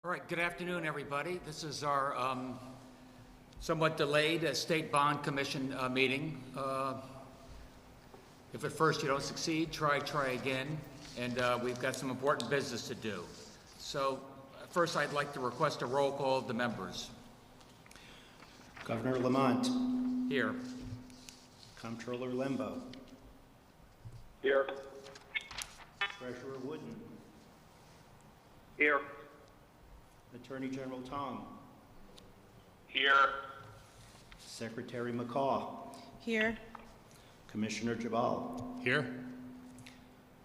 All right, good afternoon, everybody. This is our somewhat delayed State Bond Commission meeting. If at first you don't succeed, try again. And we've got some important business to do. So first, I'd like to request a roll call of the members. Governor Lamont. Here. Comptroller Lembo. Here. Treasurer Wooden. Here. Attorney General Tong. Here. Secretary McCaw. Here. Commissioner Jabal. Here.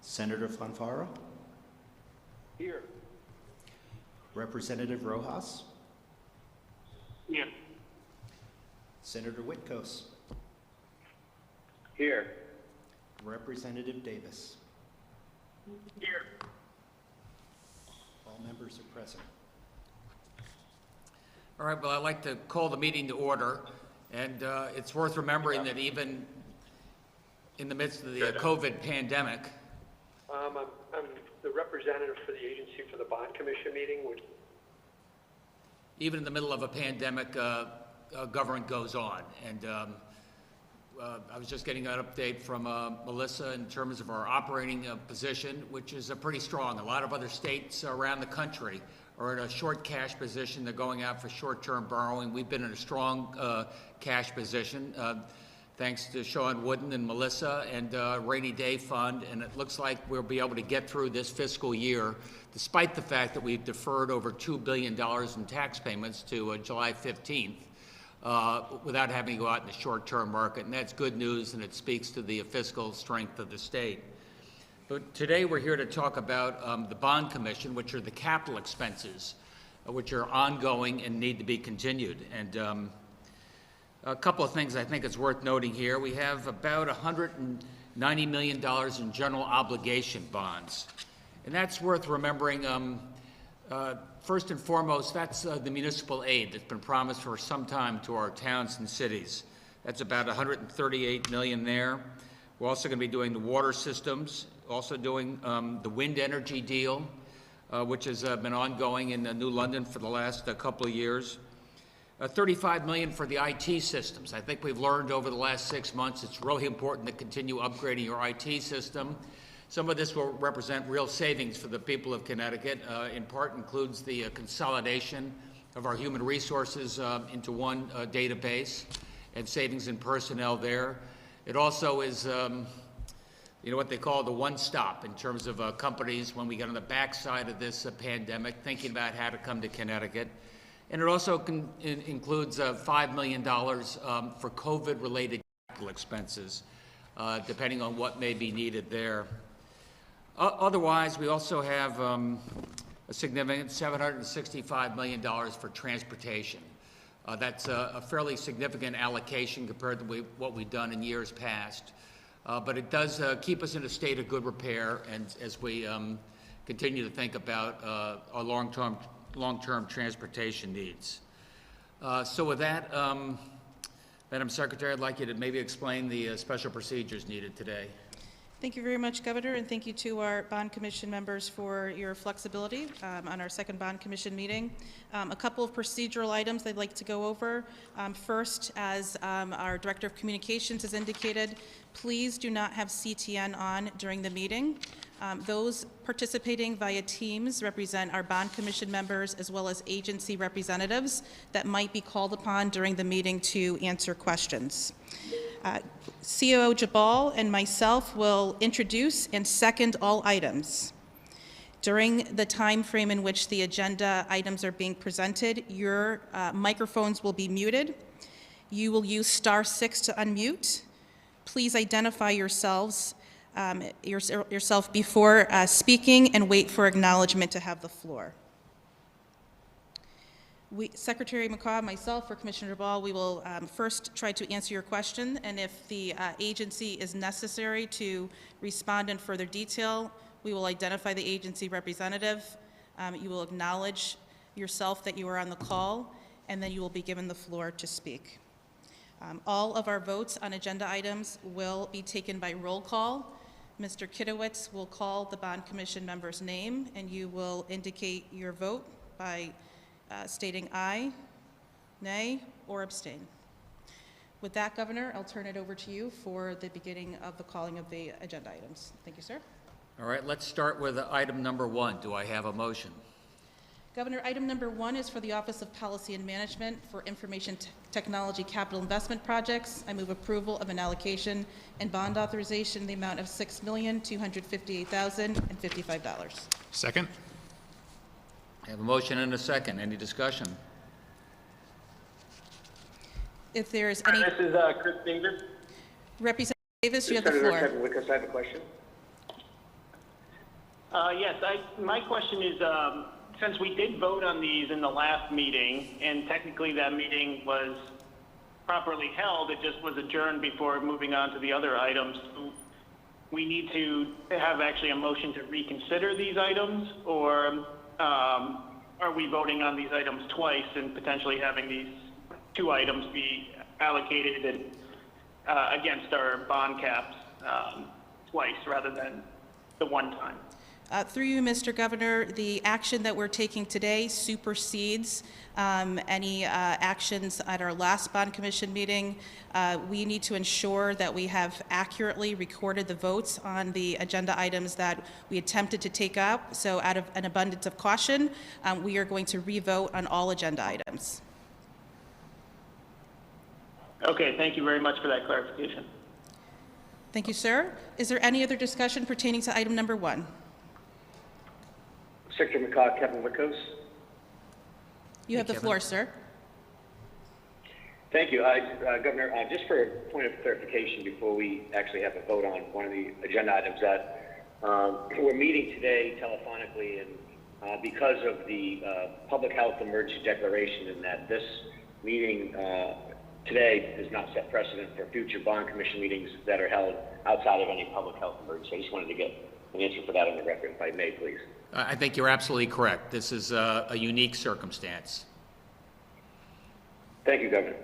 Senator Fanfara. Here. Representative Rojas. Here. Senator Witkos. Here. Representative Davis. Here. All members are present. All right, well, I'd like to call the meeting to order. And it's worth remembering that even in the midst of the COVID pandemic, I'm the representative for the agency for the Bond Commission meeting. even in the middle of a pandemic, government goes on. And I was just getting an update from Melissa in terms of our operating position, which is pretty strong. A lot of other states around the country are in a short cash position. They're going out for short-term borrowing. We've been in a strong cash position, thanks to Sean Wooden and Melissa and Rainy Day Fund. And it looks like we'll be able to get through this fiscal year, despite the fact that we've deferred over $2 billion in tax payments to July 15th. Without having to go out in the short-term market, and that's good news, and it speaks to the fiscal strength of the state. But today we're here to talk about the Bond Commission, which are the capital expenses, which are ongoing and need to be continued. And a couple of things I think it's worth noting here. We have about $190 million in general obligation bonds, and that's worth remembering. First and foremost, that's the municipal aid that's been promised for some time to our towns and cities. That's about $138 million there. We're also going to be doing the water systems, also doing the wind energy deal, which has been ongoing in New London for the last couple of years. $35 million for the IT systems. I think we've learned over the last 6 months it's really important to continue upgrading your IT system. Some of this will represent real savings for the people of Connecticut. In part includes the consolidation of our human resources into one database and savings in personnel there. It also is, what they call the one-stop in terms of companies when we get on the backside of this pandemic, thinking about how to come to Connecticut. And it also includes $5 million for COVID-related capital expenses, depending on what may be needed there. Otherwise, we also have a significant $765 million for transportation. That's a fairly significant allocation compared to what we've done in years past. But it does keep us in a state of good repair, and as we continue to think about our long-term transportation needs. So with that, Madam Secretary, I'd like you to maybe explain the special procedures needed today. Thank you very much, Governor, and thank you to our Bond Commission members for your flexibility on our second Bond Commission meeting. A couple of procedural items I'd like to go over. First, as our Director of Communications has indicated, please do not have CTN on during the meeting. Those participating via Teams represent our Bond Commission members as well as agency representatives that might be called upon during the meeting to answer questions. COO Jabal and myself will introduce and second all items. During the time frame in which the agenda items are being presented, your microphones will be muted. You will use *6 to unmute. Please identify yourself before speaking and wait for acknowledgement to have the floor. Secretary McCaw, myself, or Commissioner Jabal, we will first try to answer your question, and if the agency is necessary to respond in further detail, we will identify the agency representative. You will acknowledge yourself that you are on the call, and then you will be given the floor to speak. All of our votes on agenda items will be taken by roll call. Mr. Kitowitz will call the Bond Commission member's name, and you will indicate your vote by stating aye, nay, or abstain. With that, Governor, I'll turn it over to you for the beginning of the calling of the agenda items. Thank you, sir. All right, let's start with item number 1. Do I have a motion? Governor, item number 1 is for the Office of Policy and Management for Information Technology Capital Investment Projects. I move approval of an allocation and bond authorization in the amount of $6,258,055. Second? I have a motion and a second. Any discussion? If there is any, This is Chris Davis. Representative Davis, you have the Senator floor. Kevin Wickes, I have a question. Yes, my question is, since we did vote on these in the last meeting, and technically that meeting was properly held, it just was adjourned before moving on to the other items, we need to have actually a motion to reconsider these items, or are we voting on these items twice and potentially having these 2 items be allocated and, against our bond caps twice rather than the one time? Through you, Mr. Governor, the action that we're taking today supersedes any actions at our last bond commission meeting. We need to ensure that we have accurately recorded the votes on the agenda items that we attempted to take up. So out of an abundance of caution, we are going to re-vote on all agenda items. Okay, thank you very much for that clarification. Thank you, sir. Is there any other discussion pertaining to item number 1? Secretary McCaw, Kevin Wickes. You have the Kevin. floor, sir. Thank you. Governor, just for a point of clarification before we actually have a vote on one of the agenda items, that we're meeting today telephonically, and because of the public health emergency declaration, and that this meeting today does not set precedent for future bond commission meetings that are held outside of any public health emergency. I just wanted to get an answer for that on the record, if I may, please. I think you're absolutely correct. This is a unique circumstance. Thank you, Governor.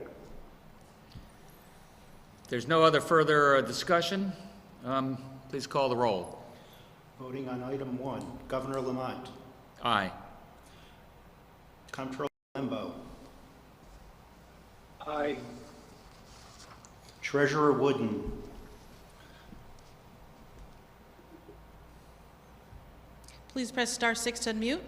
If there's no other further discussion, please call the roll. Voting on item 1, Governor Lamont, Aye. Comptroller Lembo, Aye. Treasurer Wooden, Please press star 6 to unmute.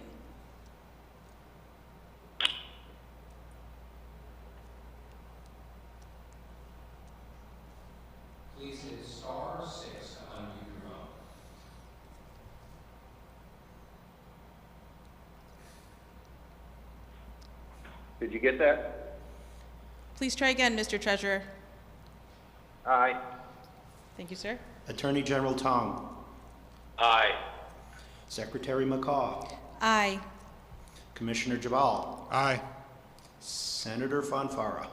Please hit star 6 to unmute your phone. Did you get that? Please try again, Mr. Treasurer. Aye. Thank you, sir. Attorney General Tong, Aye. Secretary McCaw, Aye. Commissioner Jabal, Aye. Senator Fonfara,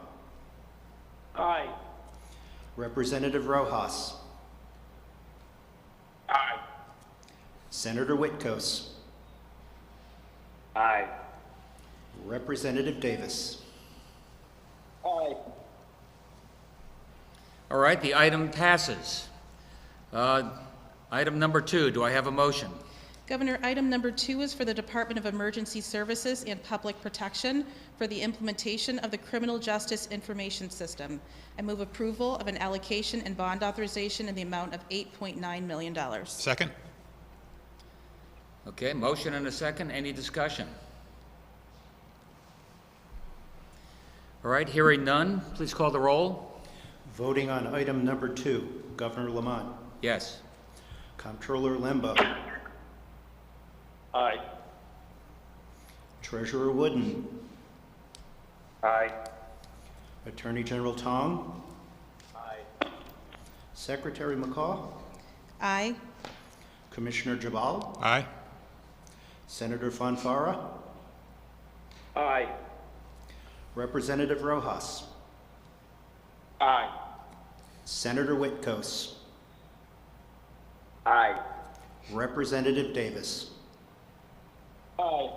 Aye. Representative Rojas, Aye. Senator Witkos, Aye. Representative Davis. Aye. All right, the item passes. Item number 2, do I have a motion? Governor, item number 2 is for the Department of Emergency Services and Public Protection for the implementation of the Criminal Justice Information System. I move approval of an allocation and bond authorization in the amount of $8.9 million. Second? Okay, motion and a second. Any discussion? All right, hearing none, please call the roll. Voting on item number 2, Governor Lamont, Yes. Comptroller Lembo, Aye. Treasurer Wooden, Aye. Attorney General Tong, Aye. Secretary McCaw, Aye. Commissioner Jabal, Aye. Senator Fonfara, Aye. Representative Rojas, Aye. Senator Witkos, Aye. Representative Davis. Aye.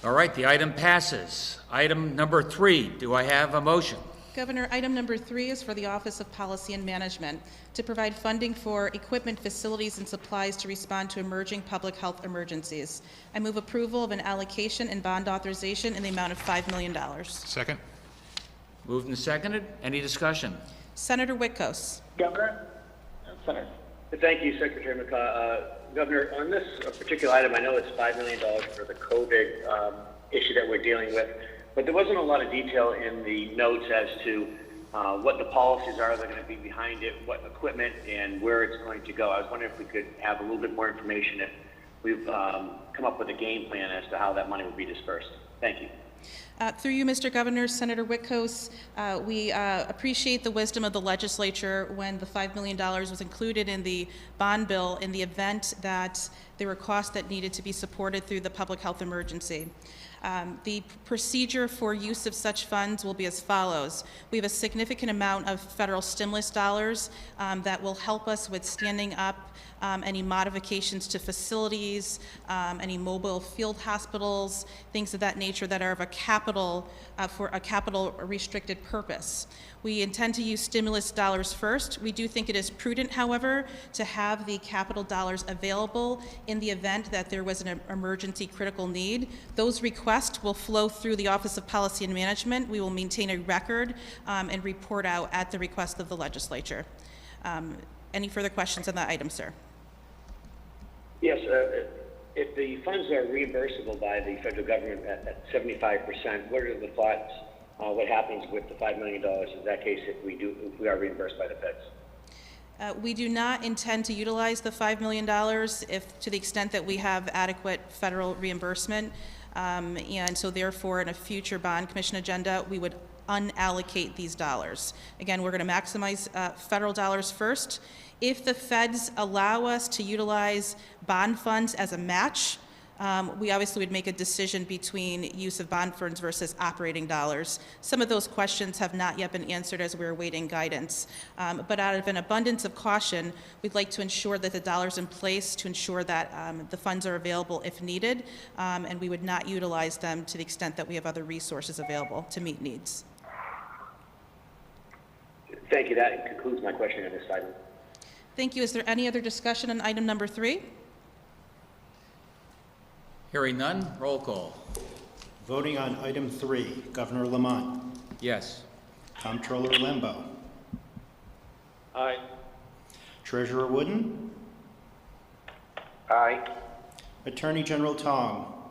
All right, the item passes. Item number 3, do I have a motion? Governor, item number 3 is for the Office of Policy and Management to provide funding for equipment, facilities, and supplies to respond to emerging public health emergencies. I move approval of an allocation and bond authorization in the amount of $5 million. Second. Moved and seconded. Any discussion? Senator Whitkos. Governor? Senator. Thank you, Secretary McCaw. Governor, on this particular item, I know it's $5 million for the COVID issue that we're dealing with, but there wasn't a lot of detail in the notes as to what the policies are that are going to be behind it, what equipment, and where it's going to go. I was wondering if we could have a little bit more information if we've come up with a game plan as to how that money will be dispersed. Thank you. Through you, Mr. Governor, Senator Whitkos, we appreciate the wisdom of the legislature when the $5 million was included in the bond bill in the event that there were costs that needed to be supported through the public health emergency. The procedure for use of such funds will be as follows. We have a significant amount of federal stimulus dollars that will help us with standing up any modifications to facilities, any mobile field hospitals, things of that nature that are of a capital, for a capital restricted purpose. We intend to use stimulus dollars first. We do think it is prudent, however, to have the capital dollars available in the event that there was an emergency critical need. Those requests will flow through the Office of Policy and Management. We will maintain a record and report out at the request of the legislature. Any further questions on that item, sir? Yes, if the funds are reimbursable by the federal government at 75%, what are the thoughts? What happens with the $5 million in that case if we are reimbursed by the feds? We do not intend to utilize the $5 million if, to the extent that we have adequate federal reimbursement, and so therefore in a future bond commission agenda we would unallocate these dollars. Again, we're going to maximize federal dollars first. If the feds allow us to utilize bond funds as a match, we obviously would make a decision between use of bond funds versus operating dollars. Some of those questions have not yet been answered as we're awaiting guidance. But out of an abundance of caution, we'd like to ensure that the dollars in place to ensure that the funds are available if needed, and we would not utilize them to the extent that we have other resources available to meet needs. Thank you. That concludes my question on this item. Thank you. Is there any other discussion on item number 3? Hearing none, roll call. Voting on item 3, Governor Lamont, Yes. Comptroller Lembo, Aye. Treasurer Wooden, Aye. Attorney General Tong,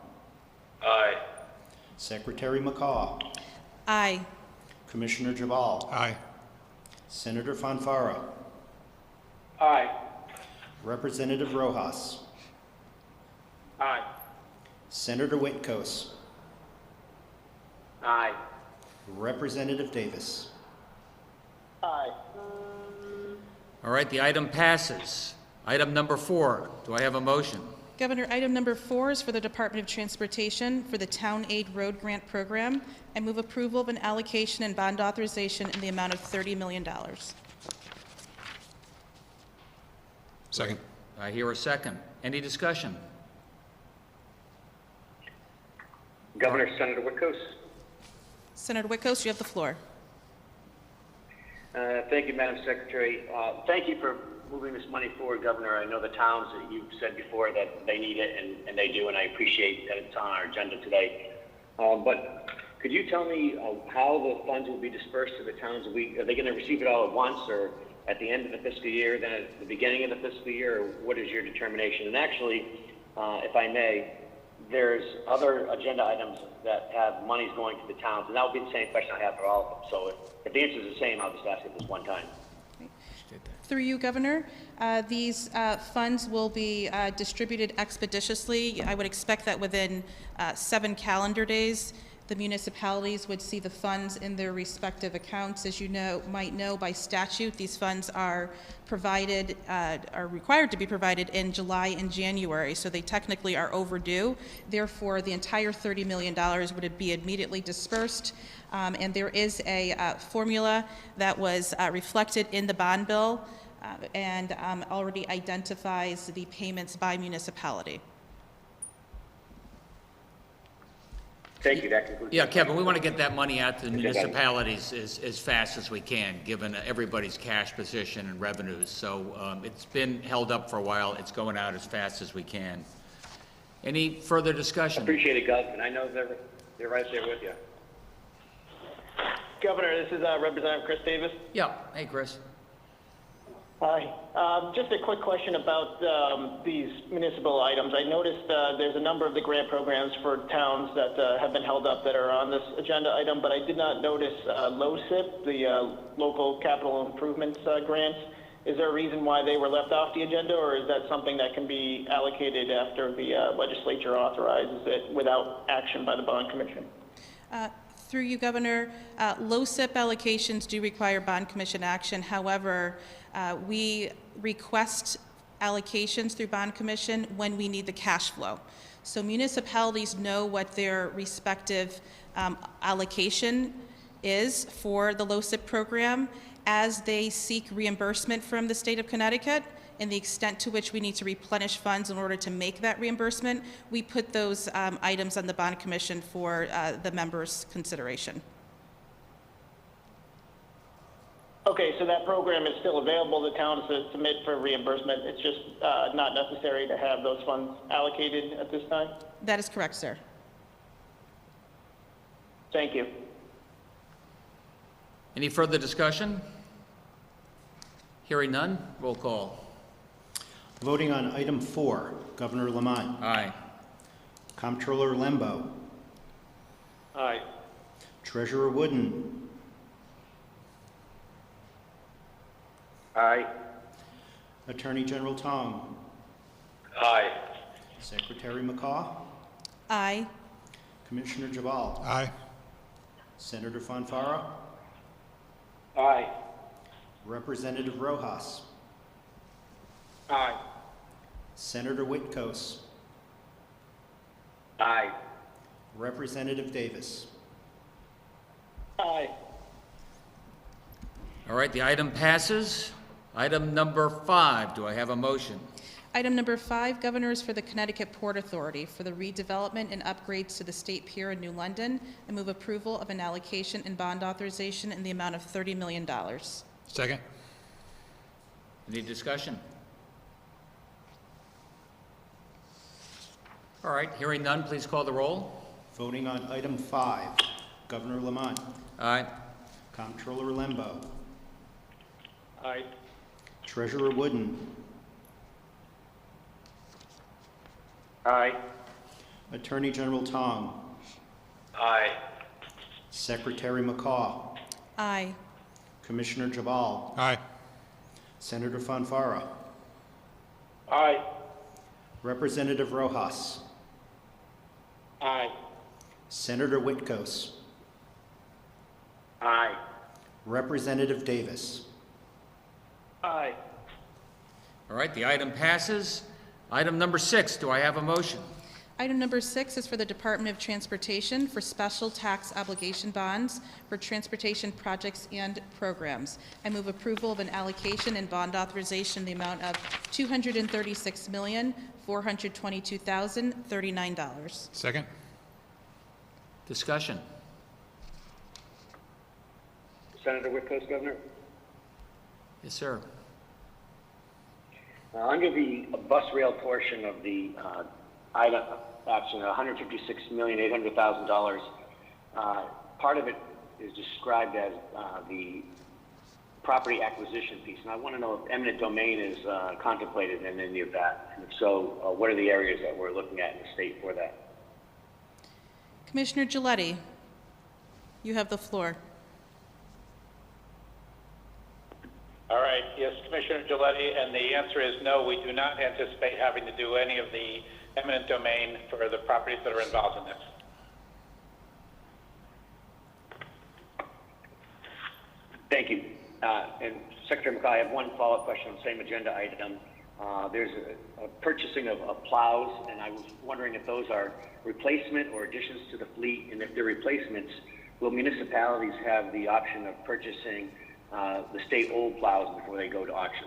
Aye. Secretary McCaw, Aye. Commissioner Jabal, Aye. Senator Fonfara, Aye. Representative Rojas, Aye. Senator Whitkos, Aye. Representative Davis. Aye. All right, the item passes. Item number 4, do I have a motion? Governor, item number 4 is for the Department of Transportation for the Town Aid Road Grant Program. I move approval of an allocation and bond authorization in the amount of $30 million. Second. I hear a second. Any discussion? Governor, Senator Whitkos. Senator Whitkos, you have the floor. Thank you, Madam Secretary. Thank you for moving this money forward, Governor. I know the towns that you've said before that they need it, and they do, and I appreciate that it's on our agenda today. But could you tell me how the funds will be dispersed to the towns? Are they going to receive it all at once, or at the end of the fiscal year, then at the beginning of the fiscal year, or what is your determination? And actually, if I may, there's other agenda items that have monies going to the towns, and that will be the same question I have for all of them. So if the answer is the same, I'll just ask it this one time. Through you, Governor, these funds will be distributed expeditiously. I would expect that within 7 calendar days, the municipalities would see the funds in their respective accounts. As you might know by statute, these funds are provided, are required to be provided in July and January, so they technically are overdue. Therefore, the entire $30 million would be immediately dispersed. And there is a formula that was reflected in the bond bill and already identifies the payments by municipality. Thank you, that concludes. Yeah, Kevin, we want to get that money out to the municipalities as fast as we can, given everybody's cash position and revenues. So it's been held up for a while. It's going out as fast as we can. Any further discussion? Appreciate it, Gov, and I know they're right there with you. Governor, this is Representative Chris Davis. Yeah. Hey, Chris. Hi. Just a quick question about these municipal items. I noticed there's a number of the grant programs for towns that have been held up that are on this agenda item, but I did not notice LoCIP, the local capital improvements grants. Is there a reason why they were left off the agenda, or is that something that can be allocated after the legislature authorizes it without action by the Bond Commission? Through you, Governor, LoCIP allocations do require Bond Commission action. However, we request allocations through Bond Commission when we need the cash flow. So municipalities know what their respective allocation is for the LoCIP program as they seek reimbursement from the state of Connecticut, and the extent to which we need to replenish funds in order to make that reimbursement. We put those items on the Bond Commission for the members' consideration. Okay, so that program is still available to towns to submit for reimbursement. It's just not necessary to have those funds allocated at this time? That is correct, sir. Thank you. Any further discussion? Hearing none, roll call. Voting on item 4, Governor Lamont. Aye. Comptroller Lembo. Aye. Treasurer Wooden. Aye. Attorney General Tong. Aye. Secretary McCaw. Aye. Commissioner Jabal. Aye. Senator Fonfara. Aye. Representative Rojas. Aye. Senator Whitkos. Aye. Representative Davis. Aye. All right, the item passes. Item number 5, do I have a motion? Item number 5, Governors for the Connecticut Port Authority for the redevelopment and upgrades to the State Pier in New London. I move approval of an allocation and bond authorization in the amount of $30 million. Second. Any discussion? All right, hearing none, please call the roll. Voting on item 5, Governor Lamont. Aye. Comptroller Lembo. Aye. Treasurer Wooden. Aye. Attorney General Tong. Aye. Secretary McCaw. Aye. Commissioner Jabal. Aye. Senator Fonfara. Aye. Representative Rojas. Aye. Senator Whitkos. Aye. Representative Davis. Aye. All right, the item passes. Item number 6, do I have a motion? Item number 6 is for the Department of Transportation for special tax obligation bonds for transportation projects and programs. I move approval of an allocation and bond authorization in the amount of $236,422,039. Second. Discussion. Senator Whitkos, Governor. Yes, sir. Under the bus rail portion of the item action, $156,800,000, part of it is described as the property acquisition piece. And I want to know if eminent domain is contemplated in any of that. And if so, what are the areas that we're looking at in the state for that? Commissioner Gilletti, you have the floor. All right. Yes, Commissioner Gilletti, and the answer is no, we do not anticipate having to do any of the eminent domain for the properties that are involved in this. Thank you. And Secretary McCaw, I have one follow-up question on the same agenda item. There's a purchasing of plows, and I was wondering if those are replacement or additions to the fleet, and if they're replacements, will municipalities have the option of purchasing the state old plows before they go to auction?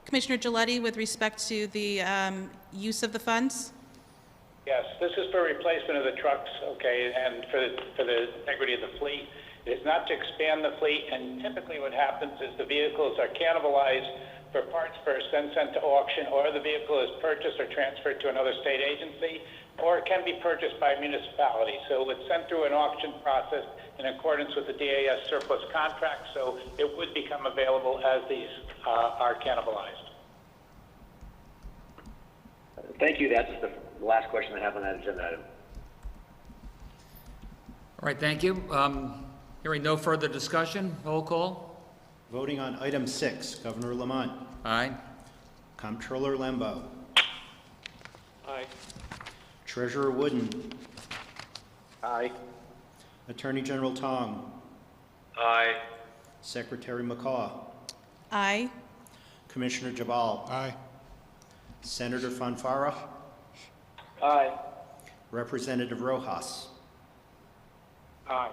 Commissioner Gilletti, with respect to the use of the funds? Yes, this is for replacement of the trucks, okay, and for the integrity of the fleet. It is not to expand the fleet, and typically what happens is the vehicles are cannibalized for parts first, then sent to auction, or the vehicle is purchased or transferred to another state agency, or it can be purchased by a municipality. So it's sent through an auction process in accordance with the DAS surplus contract, so it would become available as these are cannibalized. Thank you. That's the last question I have on that agenda item. All right, thank you. Hearing no further discussion, roll call. Voting on item 6, Governor Lamont. Aye. Comptroller Lembo. Aye. Treasurer Wooden. Aye. Attorney General Tong. Aye. Secretary McCaw. Aye. Commissioner Jabal. Aye. Senator Fanfara. Aye. Representative Rojas. Aye.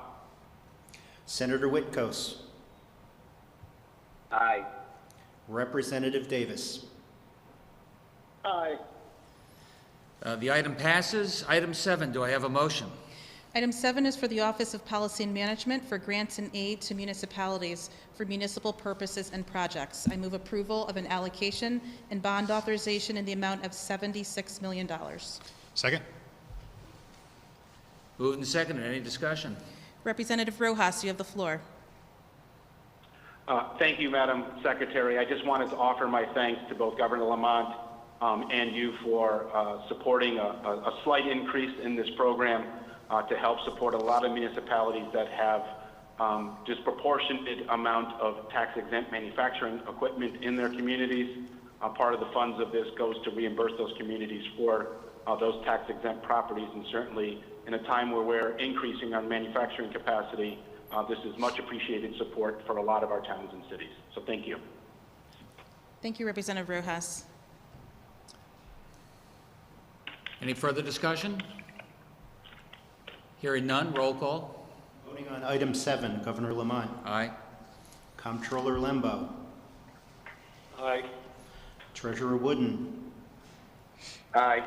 Senator Whitkos. Aye. Representative Davis. Aye. The item passes. Item 7, do I have a motion? Item 7 is for the Office of Policy and Management for grants and aid to municipalities for municipal purposes and projects. I move approval of an allocation and bond authorization in the amount of $76 million. Second. Moved and seconded. Any discussion? Representative Rojas, you have the floor. Thank you, Madam Secretary. I just wanted to offer my thanks to both Governor Lamont and you for supporting a slight increase in this program to help support a lot of municipalities that have disproportionate amount of tax-exempt manufacturing equipment in their communities. Part of the funds of this goes to reimburse those communities for those tax-exempt properties, and certainly in a time where we're increasing our manufacturing capacity, this is much appreciated support for a lot of our towns and cities. So thank you. Thank you, Representative Rojas. Any further discussion? Hearing none, roll call. Voting on item 7, Governor Lamont. Aye. Comptroller Lembo. Aye. Treasurer Wooden. Aye.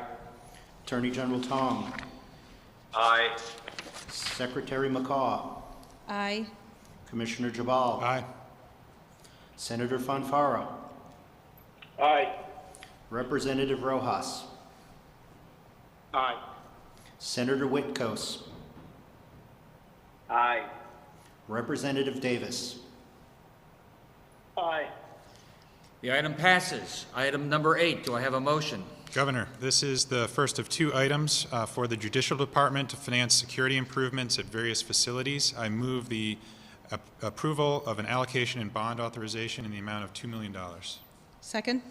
Attorney General Tong. Aye. Secretary McCaw. Aye. Commissioner Jabal. Aye. Senator Fanfara. Aye. Representative Rojas. Aye. Senator Whitkos. Aye. Representative Davis. Aye. The item passes. Item number 8, do I have a motion? Governor, this is the first of 2 items for the Judicial Department to finance security improvements at various facilities. I move the approval of an allocation and bond authorization in the amount of $2 million. Second.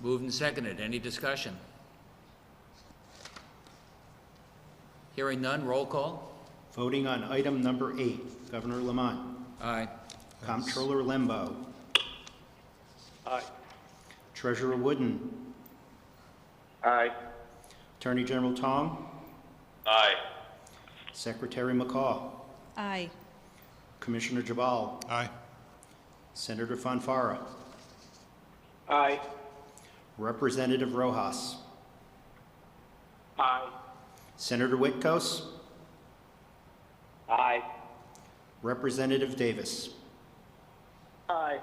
Moved and seconded. Any discussion? Hearing none, roll call. Voting on item number 8, Governor Lamont. Aye. Comptroller Lembo. Aye. Treasurer Wooden. Aye. Attorney General Tong. Aye. Secretary McCaw. Aye. Commissioner Jabal. Aye. Senator Fanfara. Aye. Representative Rojas. Aye. Senator Whitkos. Aye. Representative Davis. Aye.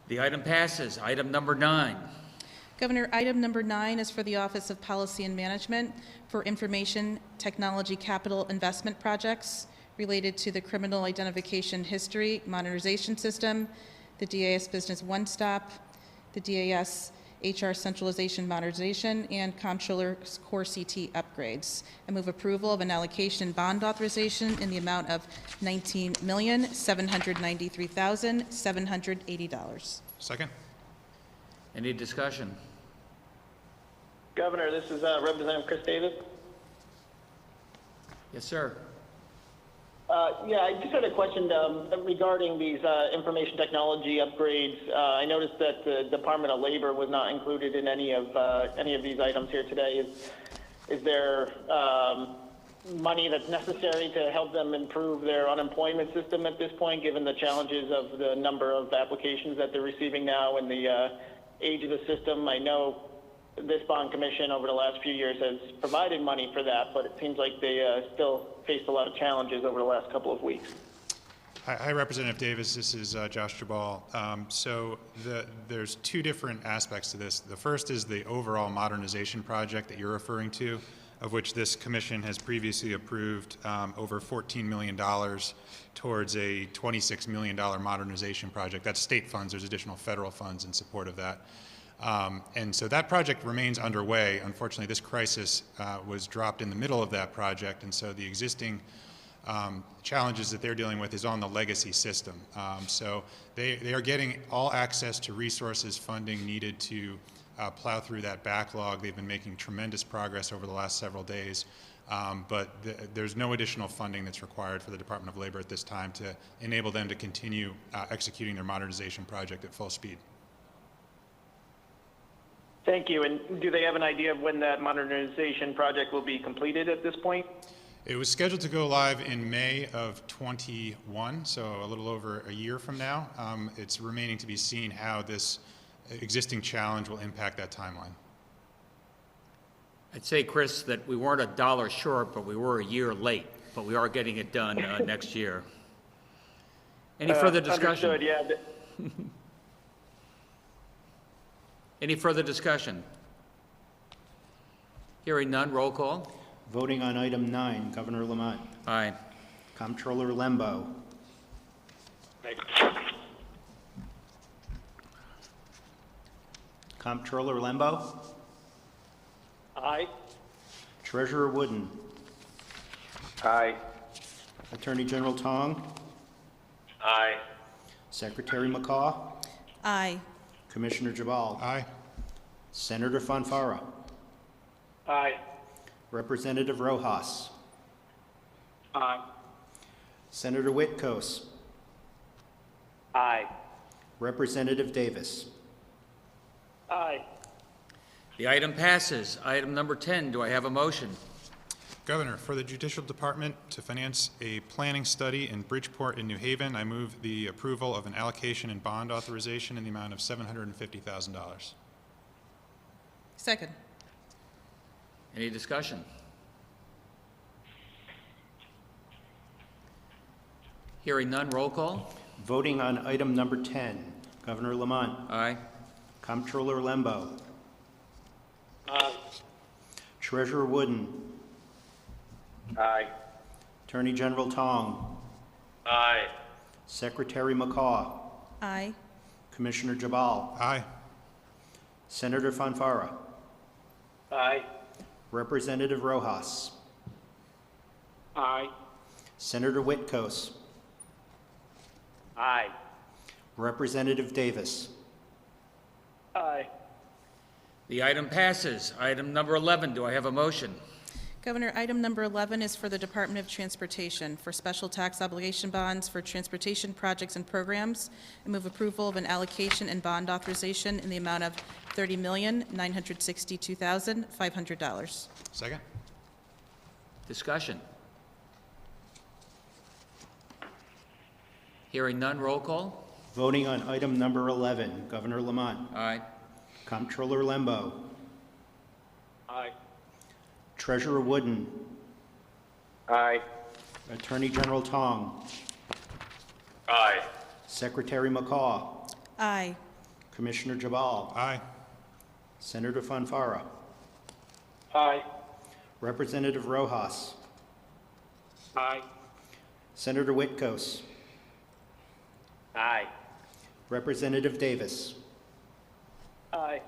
The item passes. Item number 9. Governor, item number 9 is for the Office of Policy and Management for information technology capital investment projects related to the Criminal Identification History Modernization System, the DAS Business One Stop, the DAS HR Centralization Modernization, and Comptroller's Core CT upgrades. I move approval of an allocation bond authorization in the amount of $19,793,780. Second. Any discussion? Governor, this is Representative Chris Davis. Yes, sir. Yeah, I just had a question regarding these information technology upgrades. I noticed that the Department of Labor was not included in any of these items here today. Is there money that's necessary to help them improve their unemployment system at this point, given the challenges of the number of applications that they're receiving now and the age of the system? I know this bond commission over the last few years has provided money for that, but it seems like they still faced a lot of challenges over the last couple of weeks. Hi, Representative Davis. This is Josh Jabal. There's two different aspects to this. The first is the overall modernization project that you're referring to, of which this commission has previously approved over $14 million towards a $26 million modernization project. That's state funds. There's additional federal funds in support of that. And so that project remains underway. Unfortunately, this crisis was dropped in the middle of that project, and so the existing challenges that they're dealing with is on the legacy system. So they are getting all access to resources, funding needed to plow through that backlog. They've been making tremendous progress over the last several days, but there's no additional funding that's required for the Department of Labor at this time to enable them to continue executing their modernization project at full speed. Thank you. And do they have an idea of when that modernization project will be completed at this point? It was scheduled to go live in May of 21, so a little over a year from now. It's remaining to be seen how this existing challenge will impact that timeline. I'd say, Chris, that we weren't $1 short, but we were a year late, but we are getting it done next year. Any further discussion? Understood, yeah. Any further discussion? Hearing none, roll call. Voting on item 9, Governor Lamont. Aye. Comptroller Lembo. Comptroller Lembo. Aye. Treasurer Wooden. Aye. Attorney General Tong. Aye. Secretary McCaw. Aye. Commissioner Jabal. Aye. Senator Fonfara. Aye. Representative Rojas. Aye. Senator Whitkos. Aye. Representative Davis. Aye. The item passes. Item number 10, do I have a motion? Governor, for the Judicial Department to finance a planning study in Bridgeport in New Haven, I move the approval of an allocation and bond authorization in the amount of $750,000. Second. Any discussion? Hearing none, roll call. Voting on item number 10, Governor Lamont. Aye. Comptroller Lembo. Aye. Treasurer Wooden. Aye. Attorney General Tong. Aye. Secretary McCaw. Aye. Commissioner Jabal. Aye. Senator Fonfara. Aye. Representative Rojas. Aye. Senator Whitkos. Aye. Representative Davis. Aye. The item passes. Item number 11, do I have a motion? Governor, item number 11 is for the Department of Transportation for special tax obligation bonds for transportation projects and programs. I move approval of an allocation and bond authorization in the amount of $30,962,500. Second? Discussion. Hearing none, roll call. Voting on item number 11, Governor Lamont. Aye. Comptroller Lembo. Aye. Treasurer Wooden. Aye. Attorney General Tong. Aye. Secretary McCaw. Aye. Commissioner Jabal. Aye. Senator Fonfara. Aye. Representative Rojas. Aye. Senator Whitkos. Aye. Representative Davis. Aye.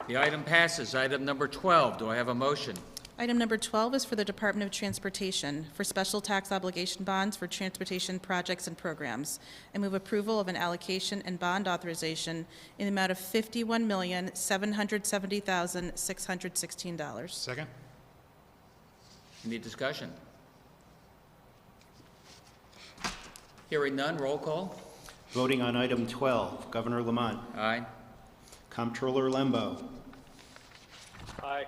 The item passes. Item number 12, do I have a motion? Item number 12 is for the Department of Transportation for special tax obligation bonds for transportation projects and programs. I move approval of an allocation and bond authorization in the amount of $51,770,616. Second? Any discussion? Hearing none, roll call. Voting on item 12, Governor Lamont. Aye. Comptroller Lembo. Aye.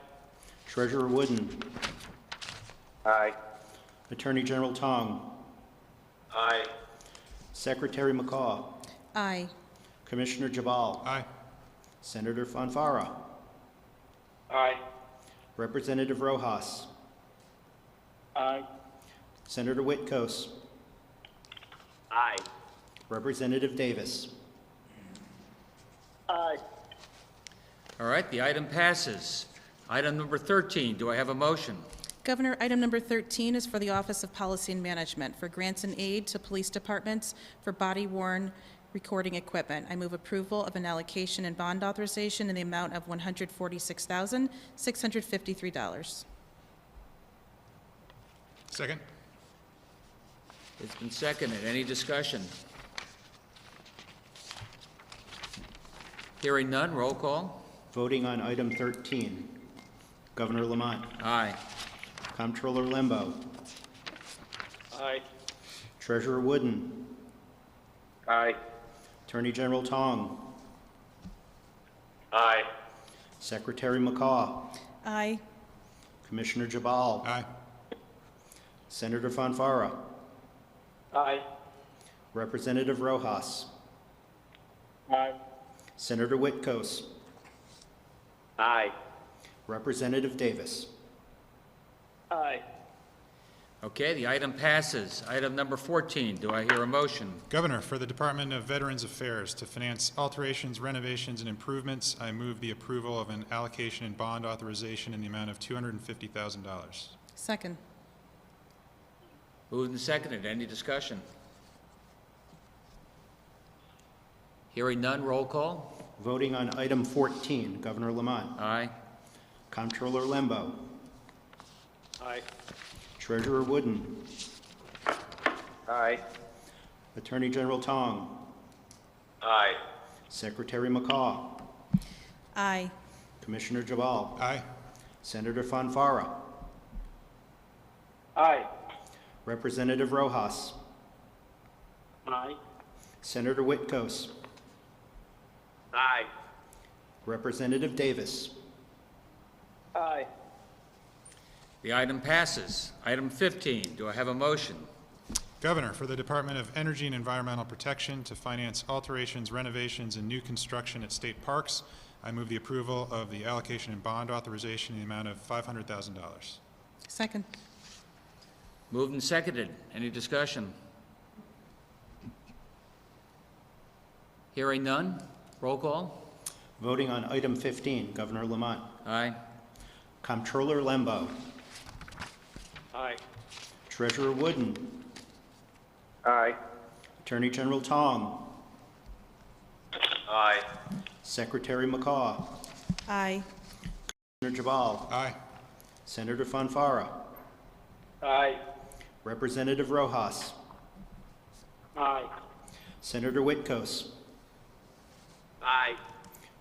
Treasurer Wooden. Aye. Attorney General Tong. Aye. Secretary McCaw. Aye. Commissioner Jabal. Aye. Senator Fonfara. Aye. Representative Rojas. Aye. Senator Whitcos. Aye. Representative Davis. Aye. All right, the item passes. Item number 13, do I have a motion? Governor, item number 13 is for the Office of Policy and Management for grants and aid to police departments for body-worn recording equipment. I move approval of an allocation and bond authorization in the amount of $146,653. Second? It's been seconded. Any discussion? Hearing none, roll call. Voting on item 13. Governor Lamont. Aye. Comptroller Lembo. Aye. Treasurer Wooden. Aye. Attorney General Tong. Aye. Secretary McCaw. Aye. Commissioner Jabal. Aye. Senator Fonfara. Aye. Representative Rojas. Aye. Senator Whitcos. Aye. Representative Davis. Aye. Okay, the item passes. Item number 14, do I hear a motion? Governor, for the Department of Veterans Affairs to finance alterations, renovations, and improvements, I move the approval of an allocation and bond authorization in the amount of $250,000. Second. Moved and seconded. Any discussion? Hearing none, roll call. Voting on item 14. Governor Lamont. Aye. Comptroller Lembo. Aye. Treasurer Wooden. Aye. Attorney General Tong. Aye. Secretary McCaw. Aye. Commissioner Jabal. Aye. Senator Fonfara. Aye. Representative Rojas. Aye. Senator Whitcos. Aye. Representative Davis. Aye. The item passes. Item 15, do I have a motion? Governor, for the Department of Energy and Environmental Protection to finance alterations, renovations, and new construction at state parks, I move the approval of the allocation and bond authorization in the amount of $500,000. Second. Moved and seconded. Any discussion? Hearing none, roll call. Voting on item 15. Governor Lamont. Aye. Comptroller Lembo. Aye. Treasurer Wooden. Aye. Attorney General Tong. Aye. Secretary McCaw. Aye. Commissioner Jabal. Aye. Senator Fonfara. Aye. Representative Rojas. Aye. Senator Whitcos. Aye.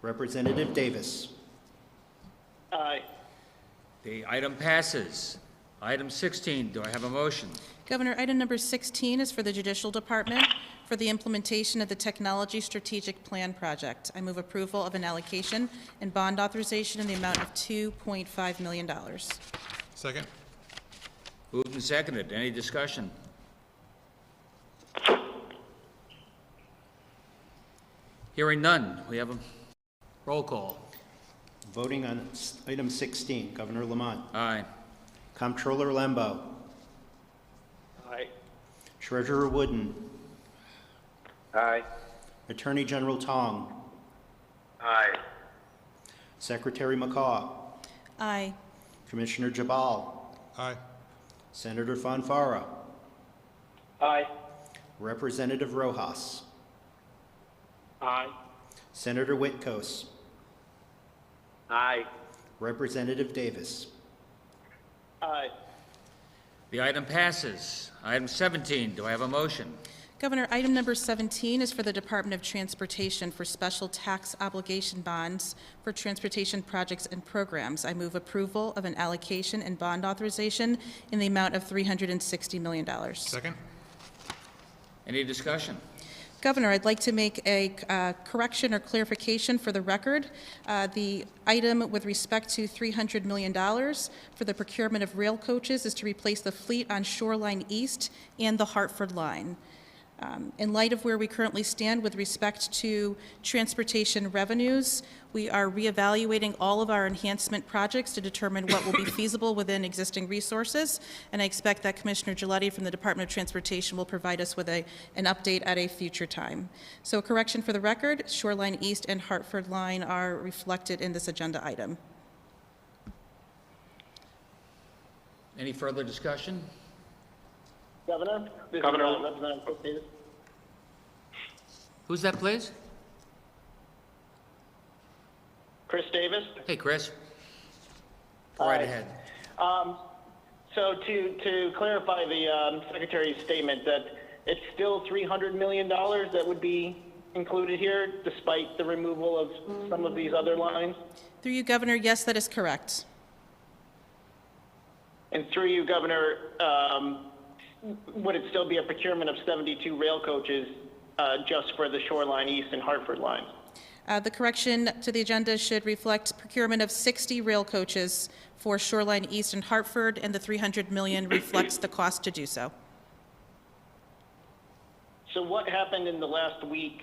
Representative Davis. Aye. The item passes. Item 16, do I have a motion? Governor, item number 16 is for the Judicial Department for the implementation of the Technology Strategic Plan Project. I move approval of an allocation and bond authorization in the amount of $2.5 million. Second? Moved and seconded. Any discussion? Hearing none, we have a roll call. Voting on item 16. Governor Lamont. Aye. Comptroller Lembo. Aye. Treasurer Wooden. Aye. Attorney General Tong. Aye. Secretary McCaw. Aye. Commissioner Jabal. Aye. Senator Fonfara. Aye. Representative Rojas. Aye. Senator Whitcos. Aye. Representative Davis. Aye. The item passes. Item 17, do I have a motion? Governor, item number 17 is for the Department of Transportation for special tax obligation bonds for transportation projects and programs. I move approval of an allocation and bond authorization in the amount of $360 million. Second? Any discussion? Governor, I'd like to make a correction or clarification for the record. The item with respect to $300 million for the procurement of rail coaches is to replace the fleet on Shoreline East and the Hartford line. In light of where we currently stand with respect to transportation revenues, we are reevaluating all of our enhancement projects to determine what will be feasible within existing resources, and I expect that Commissioner Giletti from the Department of Transportation will provide us with an update at a future time. So a correction for the record, Shoreline East and Hartford Line are reflected in this agenda item. Any further discussion? Governor? This is, Governor. Representative Chris Davis. Who's that, please? Chris Davis. Hey, Chris. Go right ahead. So to clarify the Secretary's statement that it's still $300 million that would be included here despite the removal of some of these other lines? Through you, Governor, yes, that is correct. And through you, Governor, would it still be a procurement of 72 rail coaches just for the Shoreline East and Hartford lines? The correction to the agenda should reflect procurement of 60 rail coaches for Shoreline East and Hartford, and the $300 million reflects the cost to do so. So what happened in the last week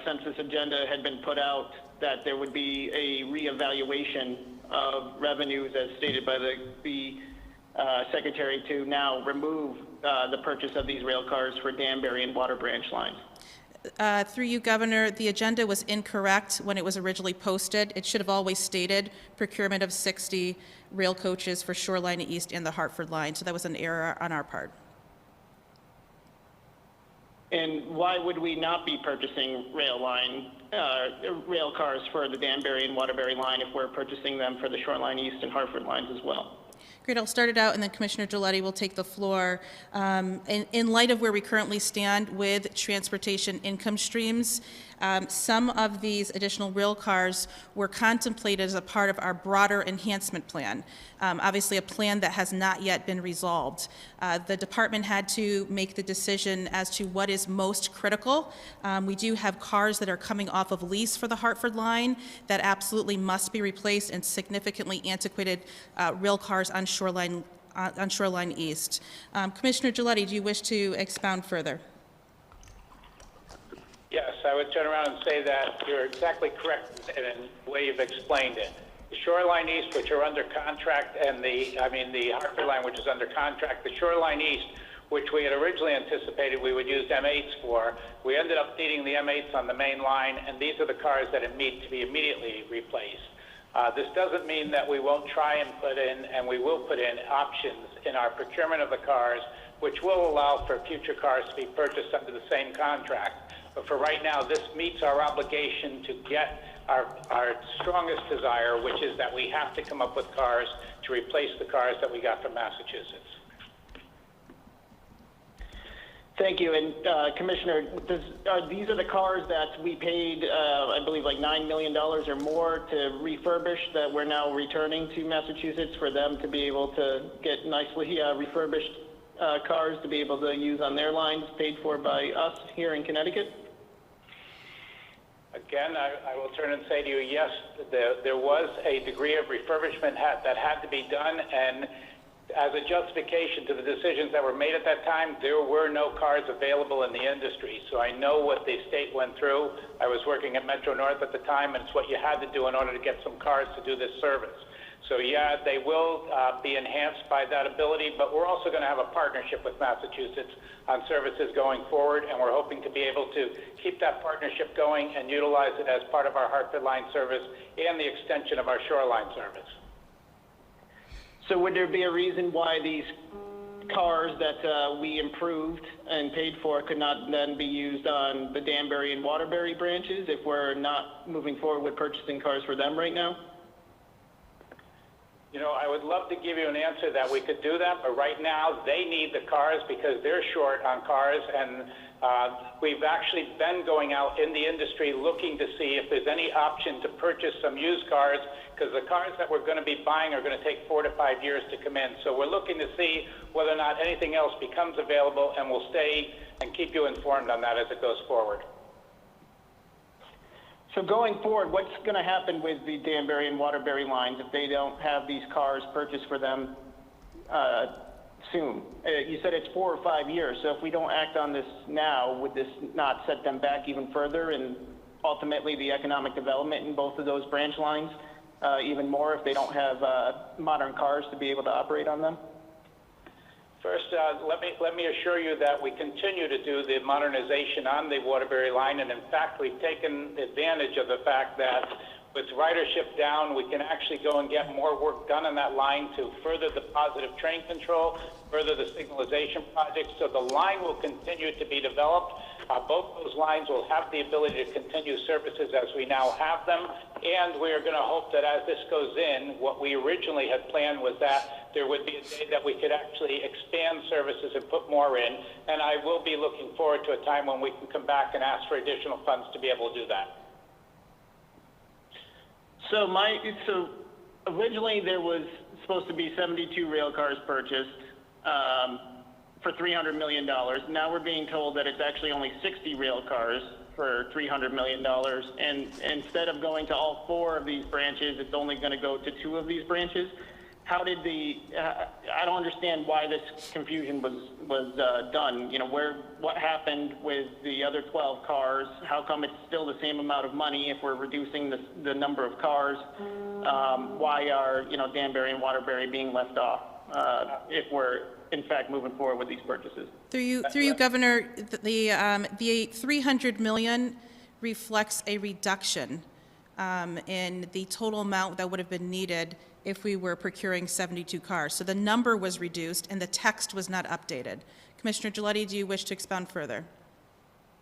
since this agenda had been put out that there would be a reevaluation of revenues as stated by the Secretary to now remove the purchase of these rail cars for Danbury and Water Branch lines? Through you, Governor, the agenda was incorrect when it was originally posted. It should have always stated procurement of 60 rail coaches for Shoreline East and the Hartford line, so that was an error on our part. And why would we not be purchasing rail cars for the Danbury and Waterbury line if we're purchasing them for the Shoreline East and Hartford lines as well? Great, I'll start it out, and then Commissioner Giletti will take the floor. In light of where we currently stand with transportation income streams, some of these additional rail cars were contemplated as a part of our broader enhancement plan, obviously a plan that has not yet been resolved. The department had to make the decision as to what is most critical. We do have cars that are coming off of lease for the Hartford line that absolutely must be replaced, and significantly antiquated rail cars on Shoreline East. Commissioner Giletti, do you wish to expound further? Yes, I would turn around and say that you're exactly correct in the way you've explained it. The Shoreline East, which are under contract, and the Hartford line, which is under contract, the Shoreline East, which we had originally anticipated we would use M8s for, we ended up needing the M8s on the main line, and these are the cars that need to be immediately replaced. This doesn't mean that we won't try and put in, and we will put in options in our procurement of the cars, which will allow for future cars to be purchased under the same contract. But for right now, this meets our obligation to get our strongest desire, which is that we have to come up with cars to replace the cars that we got from Massachusetts. Thank you. And Commissioner, these are the cars that we paid, I believe, like $9 million or more to refurbish that we're now returning to Massachusetts for them to be able to get nicely refurbished cars to be able to use on their lines, paid for by us here in Connecticut? Again, I will turn and say to you, yes, there was a degree of refurbishment that had to be done, and as a justification to the decisions that were made at that time, there were no cars available in the industry. So I know what the state went through. I was working at Metro North at the time, and it's what you had to do in order to get some cars to do this service. So yeah, they will be enhanced by that ability, but we're also going to have a partnership with Massachusetts on services going forward, and we're hoping to be able to keep that partnership going and utilize it as part of our Hartford line service and the extension of our Shoreline service. So would there be a reason why these cars that we improved and paid for could not then be used on the Danbury and Waterbury branches if we're not moving forward with purchasing cars for them right now? You know, I would love to give you an answer that we could do that, but right now they need the cars because they're short on cars, and we've actually been going out in the industry looking to see if there's any option to purchase some used cars, because the cars that we're going to be buying are going to take 4 to 5 years to come in. So we're looking to see whether or not anything else becomes available, and we'll stay and keep you informed on that as it goes forward. So going forward, what's going to happen with the Danbury and Waterbury lines if they don't have these cars purchased for them soon? You said it's 4 or 5 years, so if we don't act on this now, would this not set them back even further and ultimately the economic development in both of those branch lines even more if they don't have modern cars to be able to operate on them? First, let me assure you that we continue to do the modernization on the Waterbury line, and in fact, we've taken advantage of the fact that with ridership down, we can actually go and get more work done on that line to further the positive train control, further the signalization projects. So the line will continue to be developed. Both those lines will have the ability to continue services as we now have them. And we are going to hope that as this goes in, what we originally had planned was that there would be a day that we could actually expand services and put more in. And I will be looking forward to a time when we can come back and ask for additional funds to be able to do that. So originally there was supposed to be 72 rail cars purchased for $300 million. Now we're being told that it's actually only 60 rail cars for $300 million. And instead of going to all 4 of these branches, it's only going to go to 2 of these branches. How did I don't understand why this confusion was done. You know, what happened with the other 12 cars? How come it's still the same amount of money if we're reducing the number of cars? Why are, Danbury and Waterbury being left off if we're in fact moving forward with these purchases? Through you, Governor, the $300 million reflects a reduction in the total amount that would have been needed if we were procuring 72 cars. So the number was reduced and the text was not updated. Commissioner Giletti, do you wish to expound further?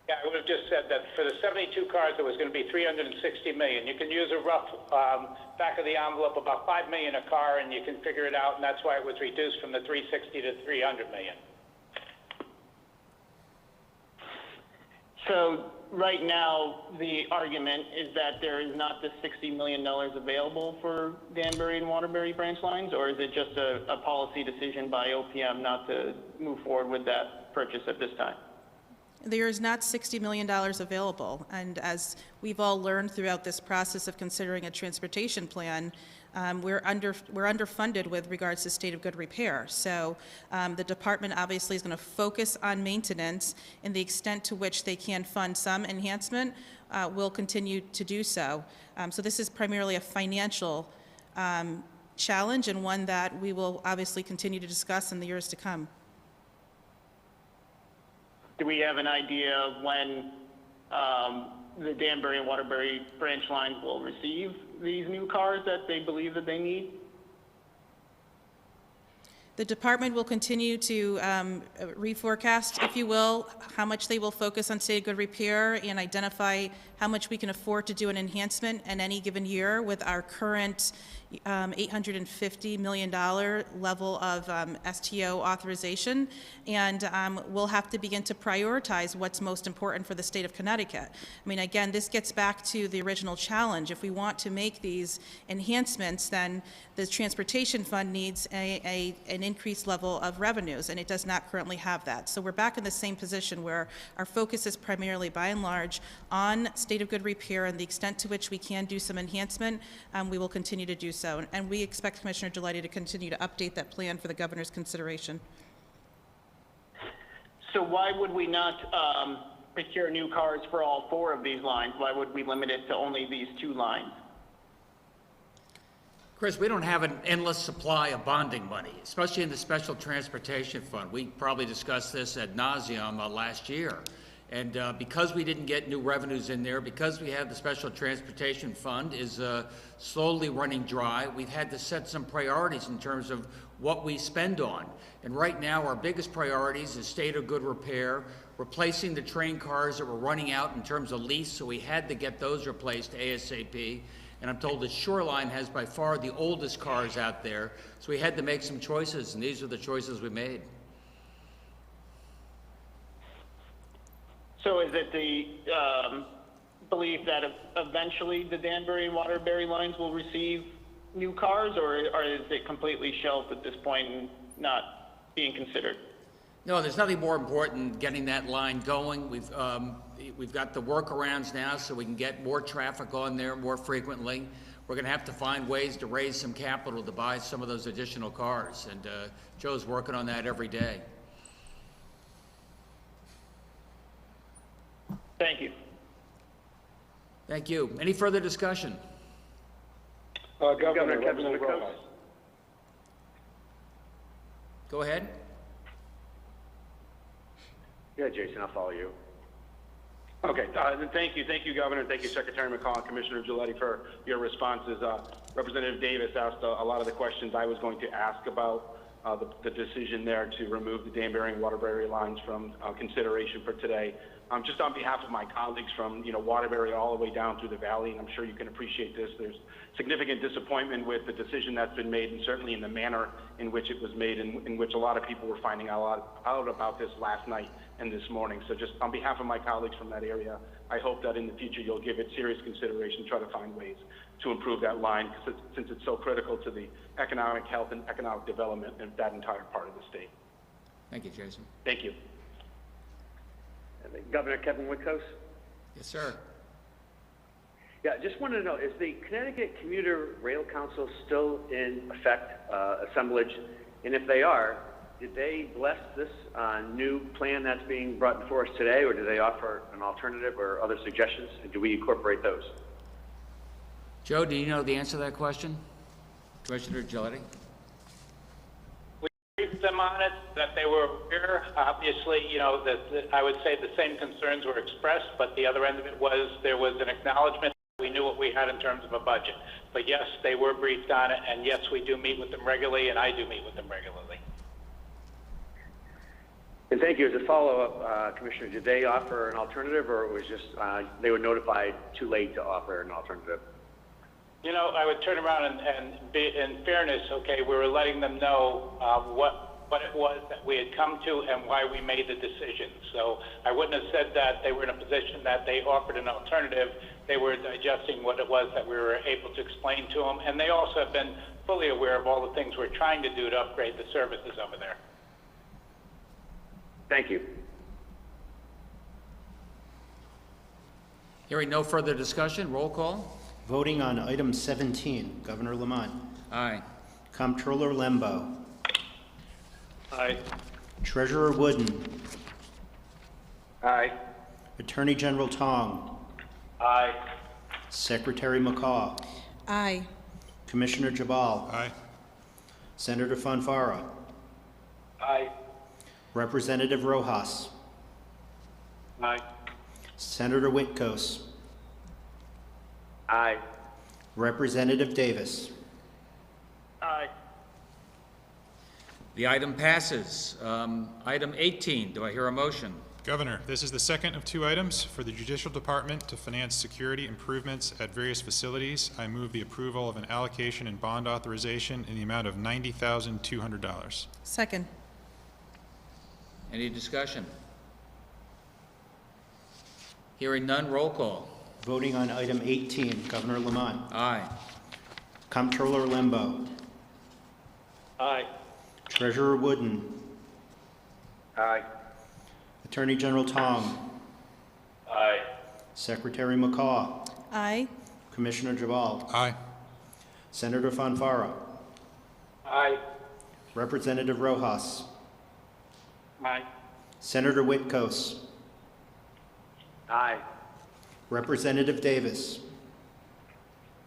Yeah, I would have just said that for the 72 cars, it was going to be $360 million. You can use a rough back of the envelope, about $5 million a car, and you can figure it out, and that's why it was reduced from the $360 to $300 million. So right now, the argument is that there is not the $60 million available for Danbury and Waterbury branch lines, or is it just a policy decision by OPM not to move forward with that purchase at this time? There is not $60 million available, and as we've all learned throughout this process of considering a transportation plan, we're underfunded with regards to state of good repair. So the department obviously is going to focus on maintenance, and the extent to which they can fund some enhancement will continue to do so. So this is primarily a financial challenge, and one that we will obviously continue to discuss in the years to come. Do we have an idea of when the Danbury and Waterbury branch lines will receive these new cars that they believe that they need? The department will continue to reforecast, if you will, how much they will focus on state of good repair and identify how much we can afford to do an enhancement in any given year with our current $850 million level of STO authorization. And we'll have to begin to prioritize what's most important for the state of Connecticut. I mean, again, this gets back to the original challenge. If we want to make these enhancements, then the transportation fund needs an increased level of revenues, and it does not currently have that. So we're back in the same position where our focus is primarily, by and large, on state of good repair, and the extent to which we can do some enhancement, we will continue to do so. And we expect Commissioner Giletti to continue to update that plan for the governor's consideration. So why would we not procure new cars for all 4 of these lines? Why would we limit it to only these 2 lines? Chris, we don't have an endless supply of bonding money, especially in the Special Transportation Fund. We probably discussed this ad nauseum last year. And because we didn't get new revenues in there, because we have the Special Transportation Fund is slowly running dry, we've had to set some priorities in terms of what we spend on. And right now, our biggest priorities is state of good repair, replacing the train cars that were running out in terms of lease, so we had to get those replaced ASAP. And I'm told that Shoreline has by far the oldest cars out there, so we had to make some choices, and these are the choices we made. So is it the belief that eventually the Danbury and Waterbury lines will receive new cars, or is it completely shelved at this point and not being considered? No, there's nothing more important than getting that line going. We've got the workarounds now so we can get more traffic on there more frequently. we're going to have to find ways to raise some capital to buy some of those additional cars, and Joe's working on that every day. Thank you. Thank you. Any further discussion? Governor Kevin Representative Whitcomb. Rojas. Go ahead. Yeah, Jason, I'll follow you. Okay, thank you, Governor. Thank you, Secretary McCall and Commissioner Giletti, for your responses. Representative Davis asked a lot of the questions I was going to ask about the decision there to remove the Danbury and Waterbury lines from consideration for today. Just on behalf of my colleagues from Waterbury all the way down through the valley, and I'm sure you can appreciate this, there's significant disappointment with the decision that's been made, and certainly in the manner in which it was made, in which a lot of people were finding out about this last night and this morning. So just on behalf of my colleagues from that area, I hope that in the future you'll give it serious consideration, try to find ways to improve that line, since it's so critical to the economic health and economic development of that entire part of the state. Thank you, Jason. Thank you. And then Governor Kevin Whitcomb. Yes, sir. Yeah, just wanted to know, is the Connecticut Commuter Rail Council still in effect, assemblage? And if they are, did they bless this new plan that's being brought before us today, or do they offer an alternative or other suggestions? And do we incorporate those? Joe, do you know the answer to that question? Commissioner Giletti? We briefed them on it, that they were aware. Obviously, that I would say the same concerns were expressed, but the other end of it was there was an acknowledgement we knew what we had in terms of a budget. But yes, they were briefed on it, and yes, we do meet with them regularly, and I do meet with them regularly. And thank you. As a follow-up, Commissioner, did they offer an alternative, or it was just they were notified too late to offer an alternative? I would turn around and be, in fairness, okay, we were letting them know what it was that we had come to and why we made the decision. So I wouldn't have said that they were in a position that they offered an alternative. They were digesting what it was that we were able to explain to them, and they also have been fully aware of all the things we're trying to do to upgrade the services over there. Thank you. Hearing no further discussion, roll call. Voting on item 17, Governor Lamont. Aye. Comptroller Lembo. Aye. Treasurer Wooden. Aye. Attorney General Tong. Aye. Secretary McCaw. Aye. Commissioner Jabal. Aye. Senator Fonfara. Aye. Representative Rojas. Aye. Senator Whitcomb. Aye. Representative Davis. Aye. The item passes. Item 18, do I hear a motion? Governor, this is the second of two items for the Judicial Department to finance security improvements at various facilities. I move the approval of an allocation and bond authorization in the amount of $90,200. Second. Any discussion? Hearing none, roll call. Voting on item 18, Governor Lamont. Aye. Comptroller Lembo. Aye. Treasurer Wooden. Aye. Attorney General Tong. Aye. Secretary McCaw. Aye. Commissioner Jabal. Aye. Senator Fonfara. Aye. Representative Rojas. Aye. Senator Whitcomb. Aye. Representative Davis.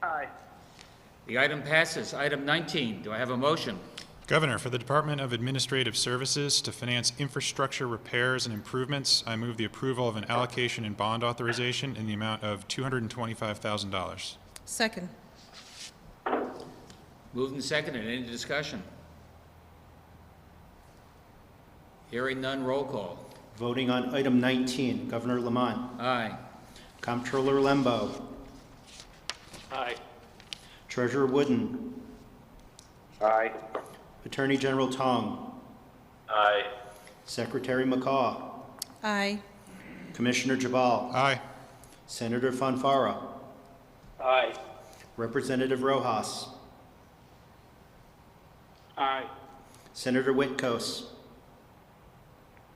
Aye. The item passes. Item 19, do I have a motion? Governor, for the Department of Administrative Services to finance infrastructure repairs and improvements, I move the approval of an allocation and bond authorization in the amount of $225,000. Second. Moved and seconded. Any discussion? Hearing none, roll call. Voting on item 19, Governor Lamont. Aye. Comptroller Lembo. Aye. Treasurer Wooden. Aye. Attorney General Tong. Aye. Secretary McCaw. Aye. Commissioner Jabal. Aye. Senator Fonfara. Aye. Representative Rojas. Aye. Senator Whitcomb.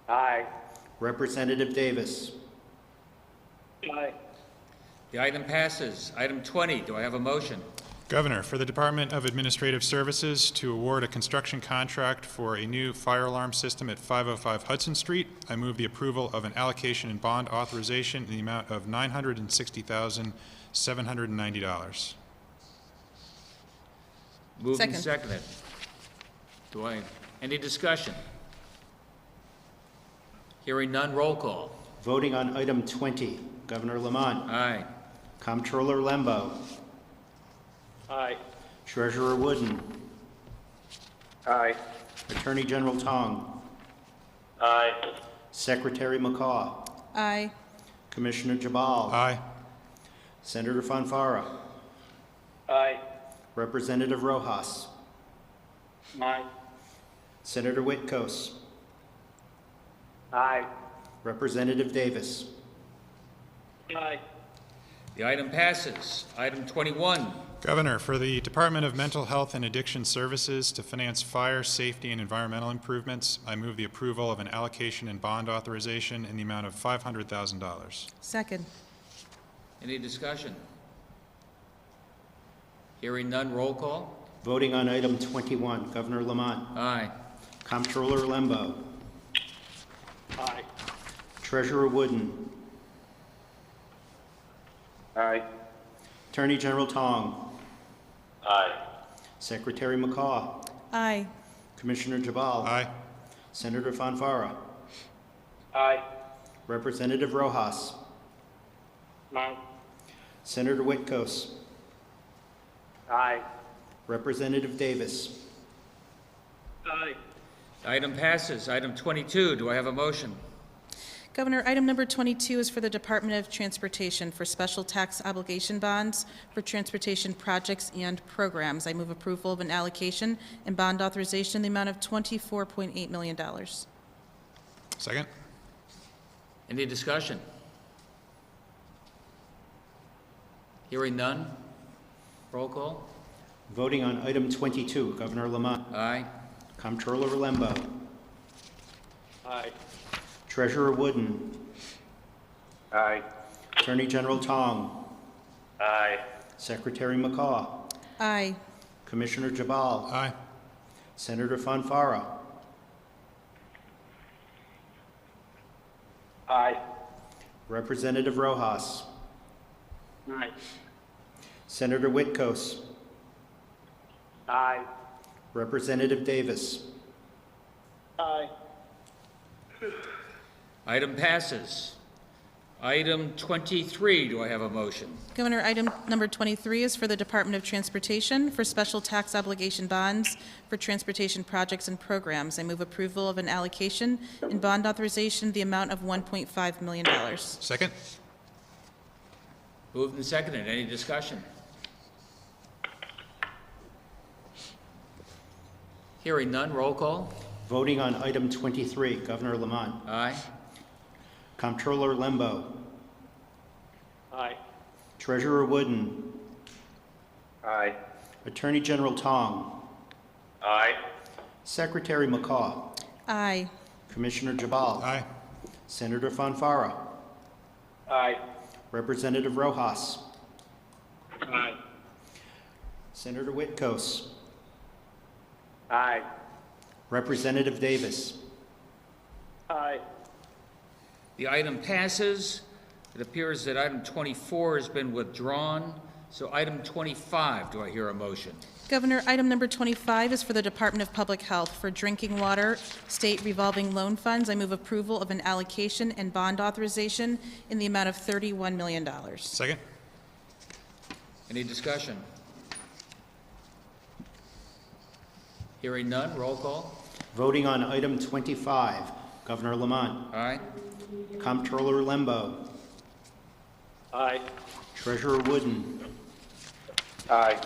Aye. Representative Davis. Aye. The item passes. Item 20, do I have a motion? Governor, for the Department of Administrative Services to award a construction contract for a new fire alarm system at 505 Hudson Street, I move the approval of an allocation and bond authorization in the amount of $960,790. Moved and Second. seconded. Any discussion? Hearing none, roll call. Voting on item 20, Governor Lamont. Aye. Comptroller Lembo. Aye. Treasurer Wooden. Aye. Attorney General Tong. Aye. Secretary McCaw. Aye. Commissioner Jabal. Aye. Senator Fonfara. Aye. Representative Rojas. Aye. Senator Whitkos. Aye. Representative Davis. Aye. The item passes. Item 21. Governor, for the Department of Mental Health and Addiction Services to finance fire, safety, and environmental improvements, I move the approval of an allocation and bond authorization in the amount of $500,000. Second. Any discussion? Hearing none, roll call. Voting on item 21, Governor Lamont. Aye. Comptroller Lembo. Aye. Treasurer Wooden. Aye. Attorney General Tong. Aye. Secretary McCaw. Aye. Commissioner Jabal. Aye. Senator Fonfara. Aye. Representative Rojas. Aye. Senator Whitkos. Aye. Representative Davis. Aye. Item passes. Item 22. Do I have a motion? Governor, item number 22 is for the Department of Transportation for special tax obligation bonds for transportation projects and programs. I move approval of an allocation and bond authorization in the amount of $24.8 million. Second? Any discussion? Hearing none, roll call. Voting on item 22, Governor Lamont. Aye. Comptroller Lembo. Aye. Treasurer Wooden. Aye. Attorney General Tong. Aye. Secretary McCaw. Aye. Commissioner Jabal. Aye. Senator Fonfara. Aye. Representative Rojas. Aye. Senator Whitkos. Aye. Representative Davis. Aye. Item passes. Item 23, do I have a motion? Governor, item number 23 is for the Department of Transportation for special tax obligation bonds for transportation projects and programs. I move approval of an allocation and bond authorization in the amount of $1.5 million. Second? Moved and seconded. Any discussion? Hearing none, roll call. Voting on item 23, Governor Lamont. Aye. Comptroller Lembo. Aye. Treasurer Wooden. Aye. Attorney General Tong. Aye. Secretary McCaw. Aye. Commissioner Jabal. Aye. Senator Fonfara. Aye. Representative Rojas. Aye. Senator Whitkos. Aye. Representative Davis. Aye. The item passes. It appears that item 24 has been withdrawn. So item 25, do I hear a motion? Governor, item number 25 is for the Department of Public Health for drinking water state revolving loan funds. I move approval of an allocation and bond authorization in the amount of $31 million. Second? Any discussion? Hearing none, roll call. Voting on item 25, Governor Lamont. Aye. Comptroller Lembo. Aye. Treasurer Wooden. Aye.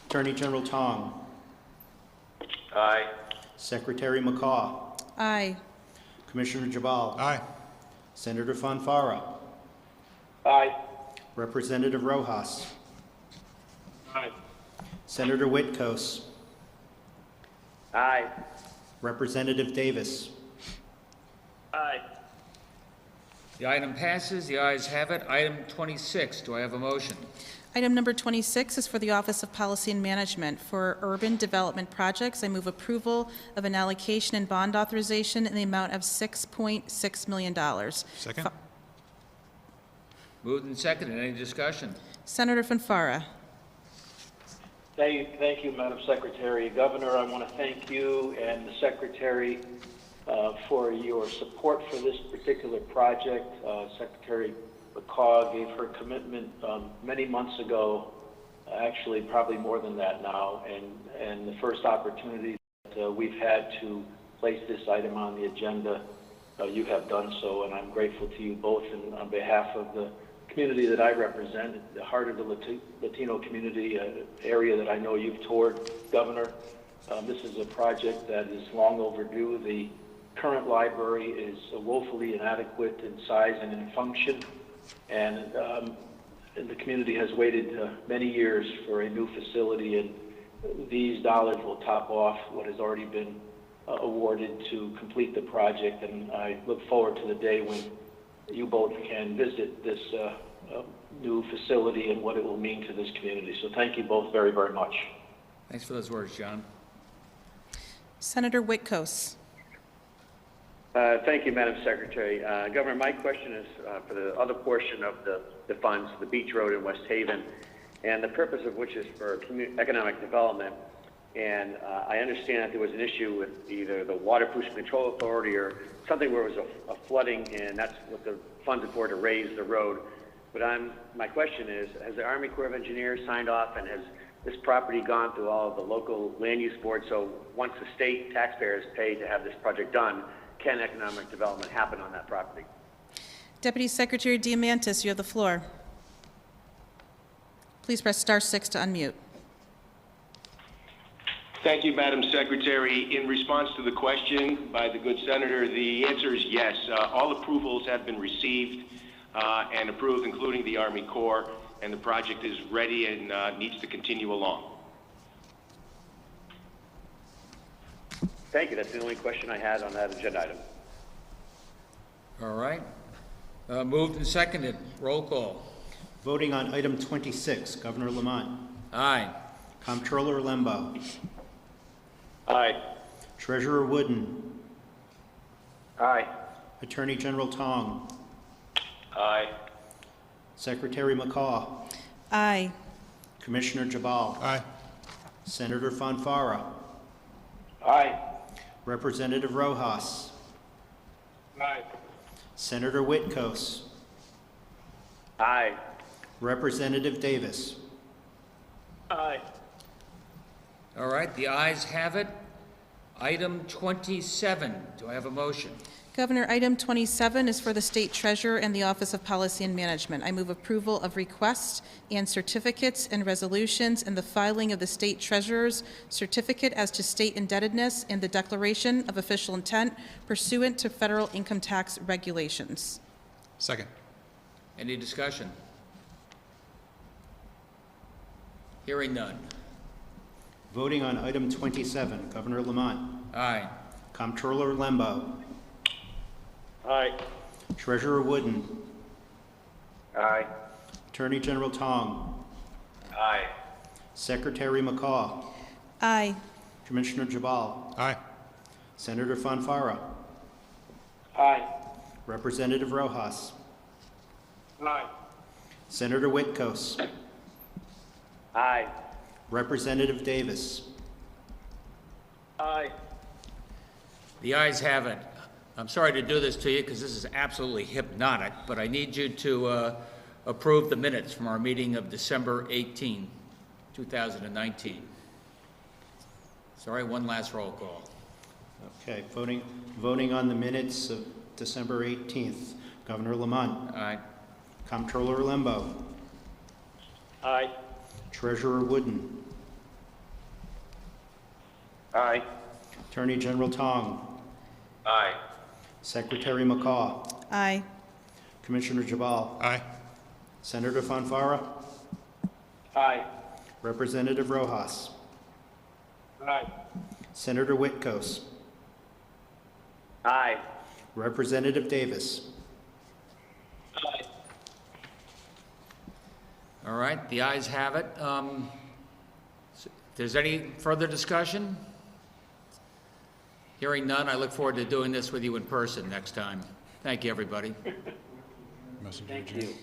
Attorney General Tong. Aye. Secretary McCaw. Aye. Commissioner Jabal. Aye. Senator Fonfara. Aye. Representative Rojas. Aye. Senator Whitkos. Aye. Representative Davis. Aye. The item passes. The ayes have it. Item 26, do I have a motion? Item number 26 is for the Office of Policy and Management. For urban development projects, I move approval of an allocation and bond authorization in the amount of $6.6 million. Second? Moved and seconded. Any discussion? Senator Fanfara. Thank you, Madam Secretary. Governor, I want to thank you and the Secretary for your support for this particular project. Secretary McCaw gave her commitment many months ago, actually probably more than that now, and the first opportunity that we've had to place this item on the agenda, you have done so, and I'm grateful to you both on behalf of the community that I represent, the heart of the Latino community, area that I know you've toured, Governor. This is a project that is long overdue. The current library is woefully inadequate in size and in function, and the community has waited many years for a new facility, and these dollars will top off what has already been awarded to complete the project, and I look forward to the day when you both can visit this new facility and what it will mean to this community. So thank you both very, very much. Thanks for those words, John. Senator Whitkos. Thank you, Madam Secretary. Governor, my question is for the other portion of the funds, the Beach Road in West Haven, and the purpose of which is for economic development. And I understand that there was an issue with either the Water Pollution Control Authority or something where it was a flooding, and that's what the funds are for, to raise the road. But my question is, has the Army Corps of Engineers signed off, and has this property gone through all of the local land use boards? So once the state taxpayers pay to have this project done, can economic development happen on that property? Deputy Secretary Diamantis, you have the floor. Please press *6 to unmute. Thank you, Madam Secretary. In response to the question by the good senator, the answer is yes. All approvals have been received and approved, including the Army Corps, and the project is ready and needs to continue along. Thank you. That's the only question I had on that agenda item. All right. Moved and seconded. Roll call. Voting on item 26, Governor Lamont. Aye. Comptroller Lembo. Aye. Treasurer Wooden. Aye. Attorney General Tong. Aye. Secretary McCaw. Aye. Commissioner Jabal. Aye. Senator Fanfara. Aye. Representative Rojas. Aye. Senator Whitkos. Aye. Representative Davis. Aye. All right, the ayes have it. Item 27, do I have a motion? Governor, item 27 is for the State Treasurer and the Office of Policy and Management. I move approval of requests and certificates and resolutions and the filing of the State Treasurer's certificate as to state indebtedness and the declaration of official intent pursuant to federal income tax regulations. Second. Any discussion? Hearing none. Voting on item 27, Governor Lamont. Aye. Comptroller Lembo. Aye. Treasurer Wooden. Aye. Attorney General Tong. Aye. Secretary McCaw. Aye. Commissioner Jabal. Aye. Senator Fanfara. Aye. Representative Rojas. Aye. Senator Whitkos. Aye. Representative Davis. Aye. The ayes have it. I'm sorry to do this to you because this is absolutely hypnotic, but I need you to approve the minutes from our meeting of December 18, 2019. Sorry, one last roll call. Okay, voting on the minutes of December 18th. Governor Lamont. Aye. Comptroller Lembo. Aye. Treasurer Wooden. Aye. Attorney General Tong. Aye. Secretary McCaw. Aye. Commissioner Jabal. Aye. Senator Fanfara. Aye. Representative Rojas. Aye. Senator Whitkos. Aye. Representative Davis. Aye. All right, the ayes have it. If there's any further discussion? Hearing none, I look forward to doing this with you in person next time. Thank you, everybody. Thank you.